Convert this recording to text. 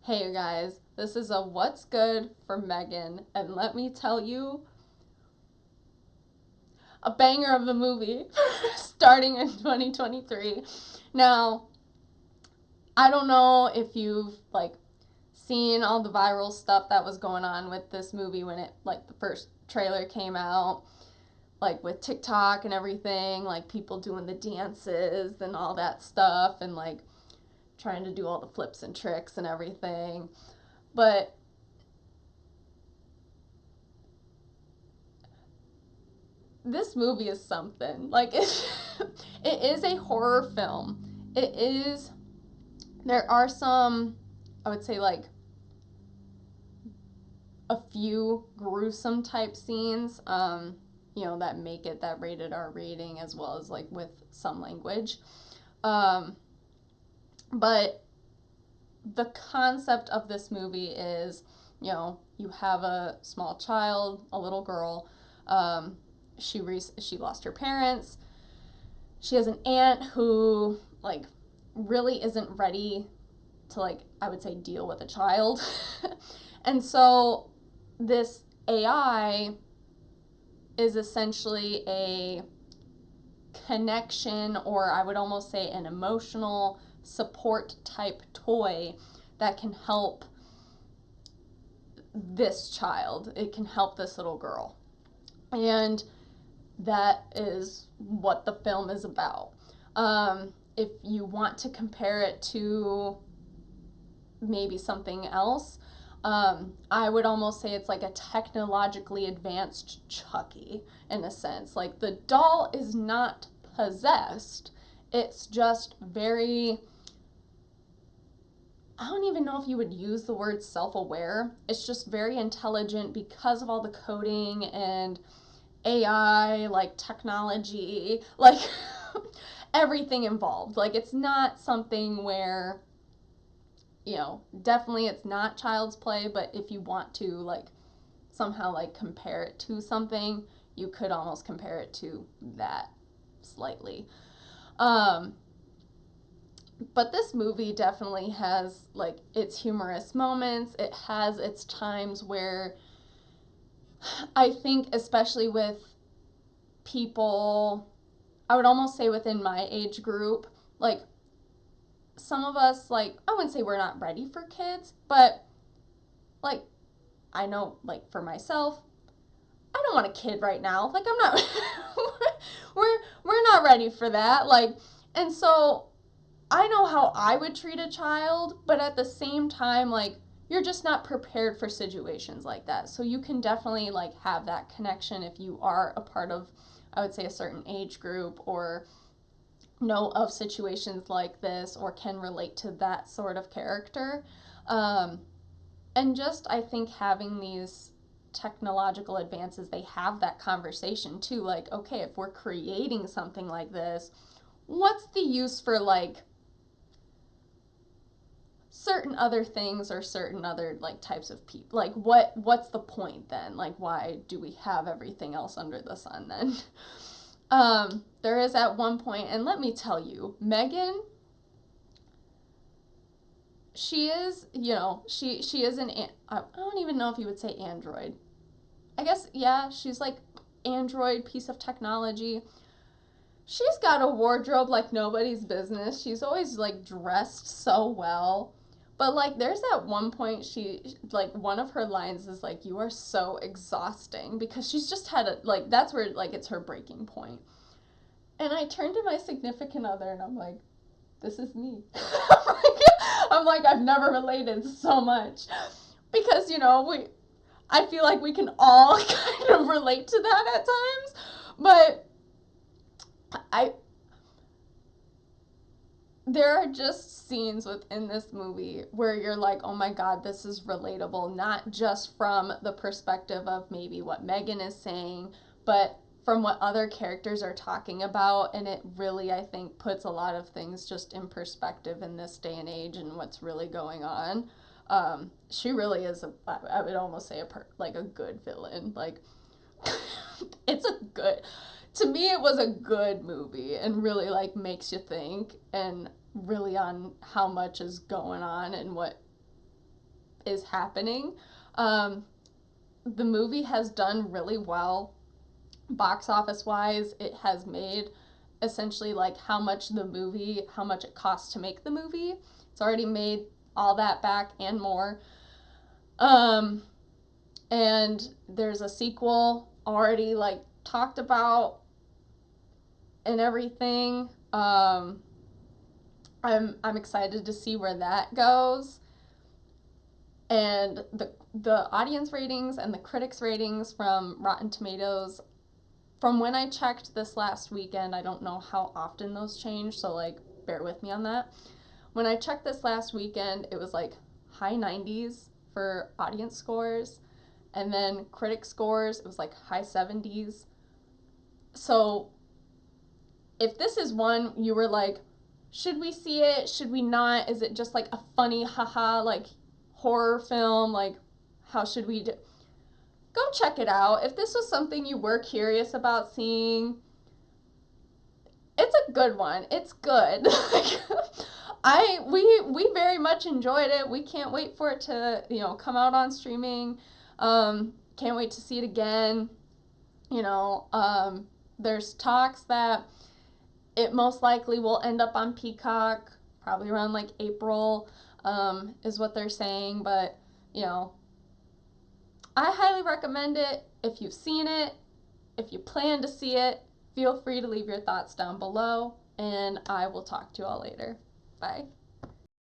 Hey guys, this is a What's Good for M3GAN, and let me tell you, a banger of a movie starting in 2023. Now, I don't know if you've seen all the viral stuff that was going on with this movie when the first trailer came out, with TikTok and everything, people doing the dances and all that stuff, and trying to do all the flips and tricks and everything. But this movie is something. It is a horror film. It is. There are some, I would say, a few gruesome type scenes, that make it that rated R rating, as well as with some language. Um, but the concept of this movie is, you have a small child, a little girl. She lost her parents. She has an aunt who really isn't ready to I would say deal with a child. And so this AI is essentially a connection, or I would almost say an emotional support type toy that can help this child. It can help this little girl. And that is what the film is about. If you want to compare it to maybe something else, I would almost say it's like a technologically advanced Chucky, in a sense. The doll is not possessed, it's just very, I don't even know if you would use the word self-aware. It's just very intelligent because of all the coding and AI, technology, everything involved. It's not something where, definitely it's not child's play, but if you want to, somehow, compare it to something, you could almost compare it to that slightly. But this movie definitely has, its humorous moments. It has its times where I think, especially with people, I would almost say within my age group, some of us, I wouldn't say we're not ready for kids, but I know, for myself, I don't want a kid right now. I'm not we're not ready for that. And so I know how I would treat a child, but at the same time, you're just not prepared for situations like that. So you can definitely have that connection if you are a part of, I would say, a certain age group, or know of situations like this, or can relate to that sort of character. And just, I think, having these technological advances, they have that conversation too. Okay, if we're creating something like this, what's the use for certain other things, or certain other types of people? What's the point then? Why do we have everything else under the sun then? There is at one point, and let me tell you, M3GAN, she is, she is I don't even know if you would say android. I guess, yeah, she's android piece of technology. She's got a wardrobe like nobody's business. She's always dressed so well. But there's at one point, she one of her lines is you are so exhausting, because she's just had that's where it's her breaking point. And I turned to my significant other and I'm like, this is me. I've never related so much, because I feel like we can all kind of relate to that at times. But there are just scenes within this movie where you're like, oh my god, this is relatable, not just from the perspective of maybe what M3GAN is saying, but from what other characters are talking about. And it really, I think, puts a lot of things just in perspective in this day and age, and what's really going on. She really is I would almost say a good villain. It's a good, to me it was a good movie, and really makes you think, and really on how much is going on, and what is happening. Um, the movie has done really well box office wise. It has made essentially like how much it costs to make the movie. It's already made all that back and more. Um, and there's a sequel already like talked about and everything. I'm excited to see where that goes. And the audience ratings and the critics ratings from Rotten Tomatoes, from when I checked this last weekend, I don't know how often those change, so like bear with me on that. When I checked this last weekend, it was like high 90s for audience scores, and then critic scores, it was like high 70s. So if this is one you were like, should we see it? Should we not? Is it just like a funny haha like horror film? Like, how should we do? Go check it out. If this was something you were curious about seeing, it's a good one. It's good. We very much enjoyed it. We can't wait for it to, come out on streaming. Can't wait to see it again. You know, there's talks that it most likely will end up on Peacock, probably around like April, is what they're saying. But, you know, I highly recommend it. If you've seen it, if you plan to see it, feel free to leave your thoughts down below, and I will talk to you all later. Bye.